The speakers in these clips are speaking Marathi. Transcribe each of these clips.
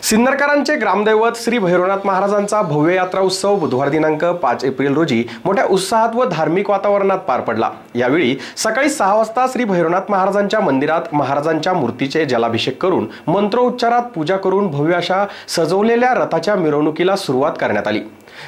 सिन्नरकरांचे ग्रामदैवत श्री भैरवनाथ महाराजांचा भव्य यात्रा उत्सव बुधवार दिनांक 5 एप्रिल रोजी मोठ्या उत्साहात व धार्मिक वातावरणात पार पडला। यावेळी सकाळी 6 वाजता श्री भैरवनाथ महाराजांच्या मंदिरात महाराजांच्या मूर्तीचे जलाभिषेक करून मंत्रोच्चारात पूजा करून भव्य अशा सजवलेल्या रथाच्या मिरवणुकीला सुरुवात करण्यात आली।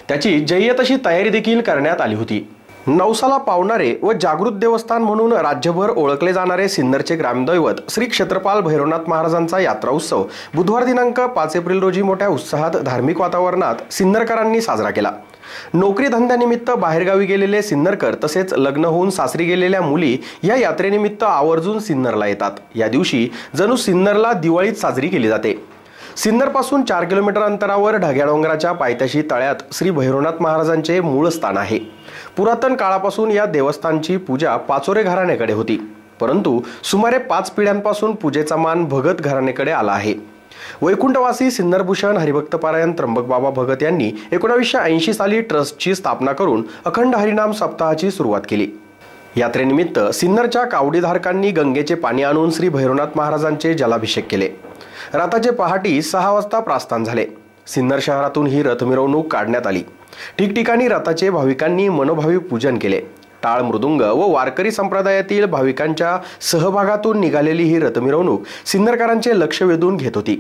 त्याची जय्यत अशी तयारी देखील करण्यात आली होती। नवसाला पावणारे व जागृत देवस्थान म्हणून राज्यभर ओळखले जाणारे सिन्नरचे ग्रामदैवत श्री क्षेत्रपाल भैरवनाथ महाराजांचा यात्रा उत्सव बुधवार दिनांक 5 एप्रिल रोजी मोठ्या उत्साहात धार्मिक वातावरणात सिन्नरकरांनी साजरा केला। नोकरी धंद्यानिमित्त बाहेरगावी गेलेले सिन्नरकर तसेच लग्न होऊन सासरी गेलेल्या मुली या यात्रेनिमित्त आवर्जून सिन्नरला येतात। या दिवशी जणू सिन्नरला दिवाळीत साजरी केली जाते। सिन्नर पासून 4 किलोमीटर अंतरावर ढग्या डोंगराच्या पायथ्याशी तळ्यात श्री भैरवनाथ महाराजांचे मूळ स्थान आहे। पुरातन काळापासून या देवस्थानची पूजा पाचोरे घराण्याकडे होती, परंतु सुमारे 5 पिढ्यांपासून पूजेचा मान भगत घराण्याकडे आला आहे। वैकुंठवासी सिन्नरभूषण हरिभक्तपारायण त्र्यंबकबाबा भगत यांनी 1980 साली ट्रस्टची स्थापना करून अखंड हरिनाम सप्ताहाची सुरुवात केली। यात्रेनिमित्त सिन्नरच्या कावडीधारकांनी गंगेचे पाणी आणून श्री भैरवनाथ महाराजांचे जलाभिषेक केले। रथाचे पहाटे 6 वाजता प्रस्थान झाले। सिन्नर शहरातून ही रथ मिरवणूक काढण्यात आली। ठिकठिकाणी रथाचे भाविकांनी मनोभावी पूजन केले। टाळ मृदुंग व वारकरी संप्रदायातील भाविकांच्या सहभागातून निघालेली ही रथ मिरवणूक सिन्नरकरांचे लक्ष वेधून घेत होती।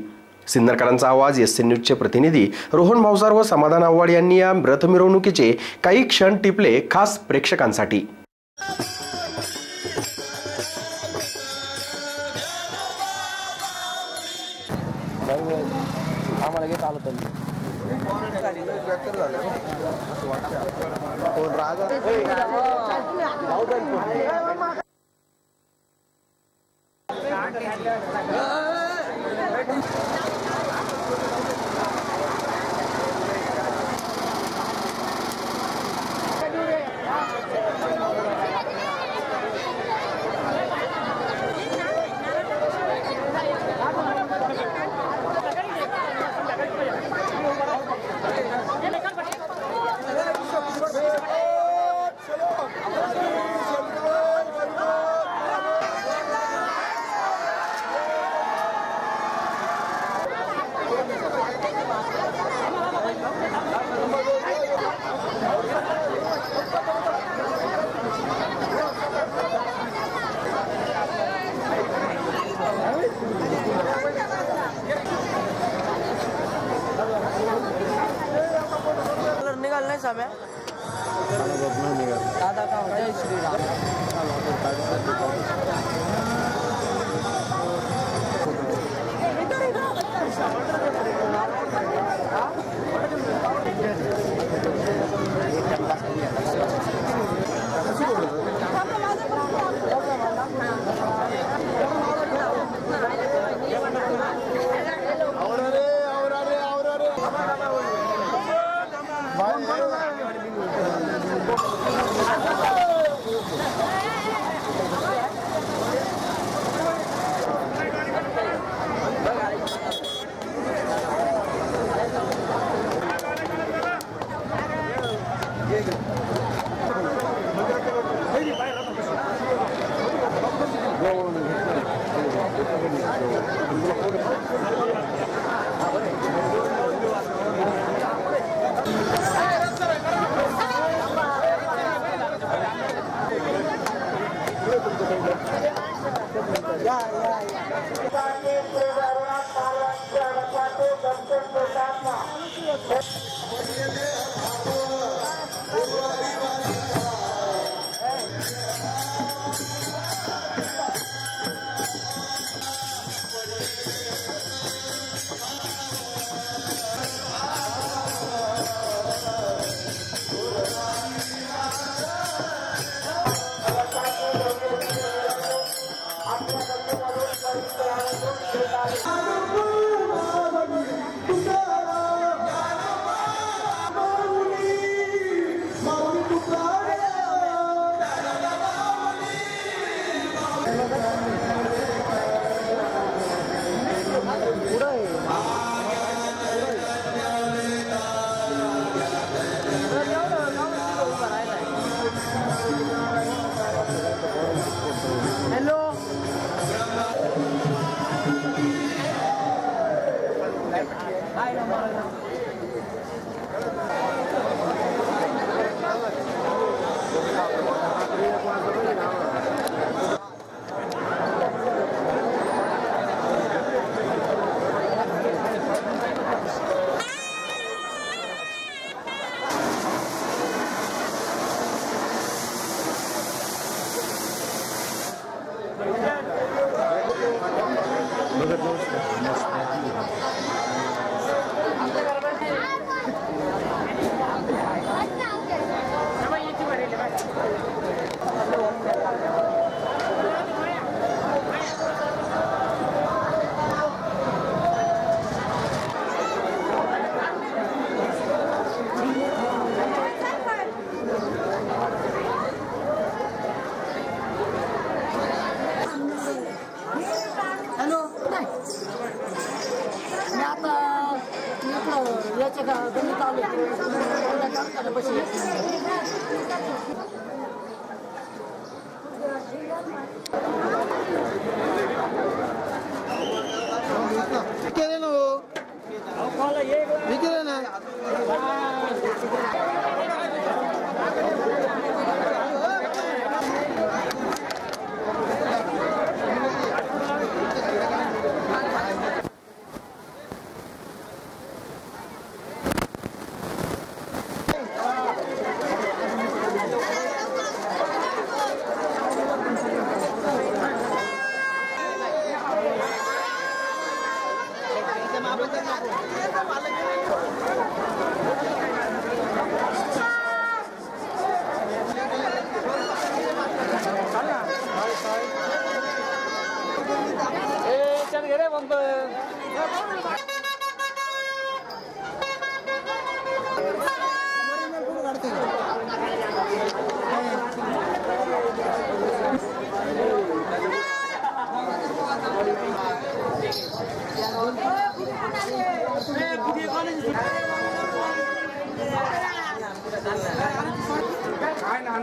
सिन्नरकरांचा आवाज एसएन न्यूजचे प्रतिनिधी रोहन भावसार व समाधान आव्हाड यांनी या रथ मिरवणुकीचे काही क्षण टिपले खास प्रेक्षकांसाठी। आम्हाला घेत आलं तर निघाल नाही साम्या दादा का जय श्रीराम। हॅलो मी आता इकडं याच्या गणित आलो कारखान्यापाशी केले ना केले ना चल गे रे बंब काय ना